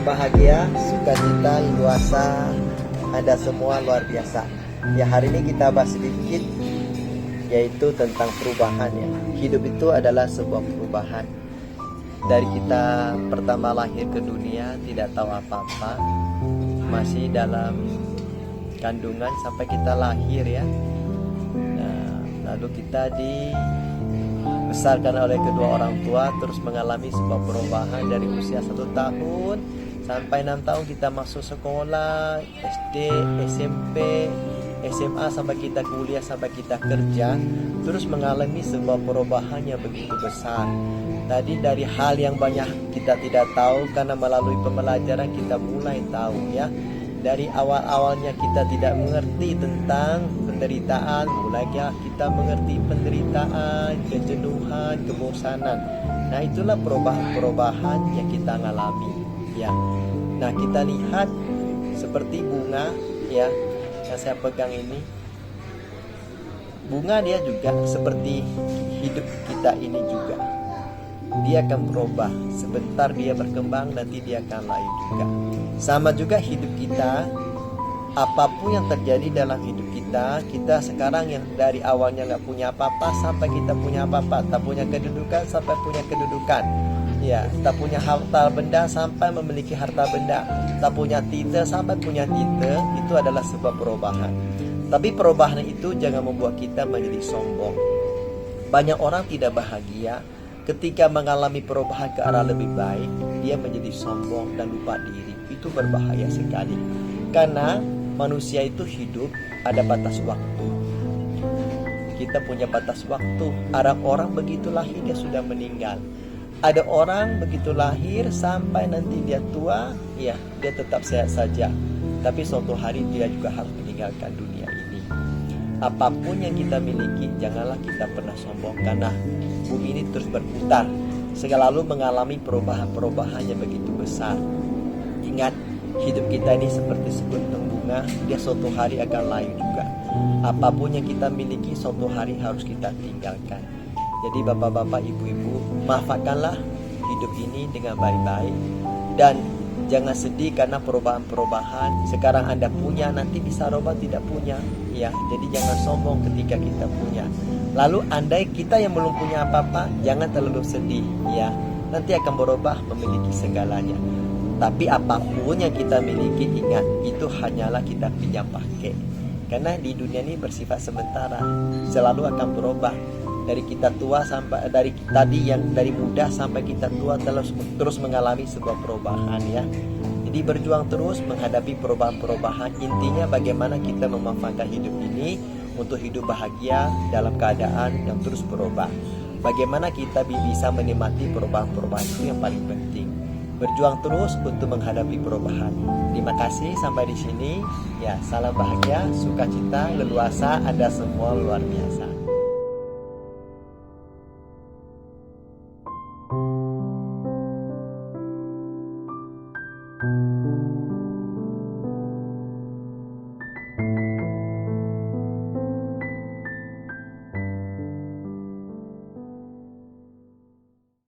bahagia, sukacita, leluasa, Anda semua luar biasa. Ya, hari ini kita bahas sedikit yaitu tentang perubahan ya. Hidup itu adalah sebuah perubahan. Dari kita pertama lahir ke dunia tidak tahu apa-apa, masih dalam kandungan sampai kita lahir ya. Nah, lalu kita dibesarkan oleh kedua orang tua, terus mengalami sebuah perubahan dari usia 1 tahun sampai 6 tahun kita masuk sekolah, SD, SMP, SMA, sampai kita kuliah, sampai kita kerja, terus mengalami sebuah perubahan yang begitu besar. Tadi dari hal yang banyak kita tidak tahu, karena melalui pembelajaran kita mulai tahu ya. Dari awal-awalnya kita tidak mengerti tentang penderitaan, mulai ya kita mengerti penderitaan, kejenuhan, kebosanan. Nah, itulah perubahan-perubahan yang kita alami ya. Nah, kita lihat seperti bunga ya, yang saya pegang ini. Bunga dia juga seperti hidup kita ini juga. Dia akan berubah. Sebentar dia berkembang, nanti dia akan layu juga. Sama juga hidup kita. Apapun yang terjadi dalam hidup kita, kita sekarang yang dari awalnya nggak punya apa-apa sampai kita punya apa-apa, tak punya kedudukan sampai punya kedudukan, ya, tak punya harta benda sampai memiliki harta benda, tak punya titel sampai punya titel, itu adalah sebuah perubahan. Tapi perubahan itu jangan membuat kita menjadi sombong. Banyak orang tidak bahagia ketika mengalami perubahan ke arah lebih baik, dia menjadi sombong dan lupa diri. Itu berbahaya sekali. Karena manusia itu hidup ada batas waktu. Kita punya batas waktu. Ada orang begitu lahir dia sudah meninggal. Ada orang begitu lahir sampai nanti dia tua, ya dia tetap sehat saja. Tapi suatu hari dia juga harus meninggalkan dunia ini. Apapun yang kita miliki, janganlah kita pernah sombong, karena bumi ini terus berputar, selalu mengalami perubahan-perubahan yang begitu besar. Ingat, hidup kita ini seperti sekuntum bunga, dia suatu hari akan layu juga. Apapun yang kita miliki, suatu hari harus kita tinggalkan. Jadi bapak-bapak, ibu-ibu, manfaatkanlah hidup ini dengan baik-baik. Dan jangan sedih karena perubahan-perubahan. Sekarang Anda punya, nanti bisa rubah tidak punya. Ya, jadi jangan sombong ketika kita punya. Lalu andai kita yang belum punya apa-apa, jangan terlalu sedih ya. Nanti akan berubah memiliki segalanya. Tapi apapun yang kita miliki, ingat, itu hanyalah kita pinjam pakai. Karena di dunia ini bersifat sementara, selalu akan berubah. Dari kita tua sampai dari muda sampai kita tua terus mengalami sebuah perubahan ya. Jadi berjuang terus menghadapi perubahan-perubahan. Intinya bagaimana kita memanfaatkan hidup ini untuk hidup bahagia dalam keadaan yang terus berubah. Bagaimana kita bisa menikmati perubahan-perubahan itu yang paling penting. Berjuang terus untuk menghadapi perubahan. Terima kasih sampai di sini. Ya, salam bahagia, sukacita, leluasa, Anda semua luar biasa.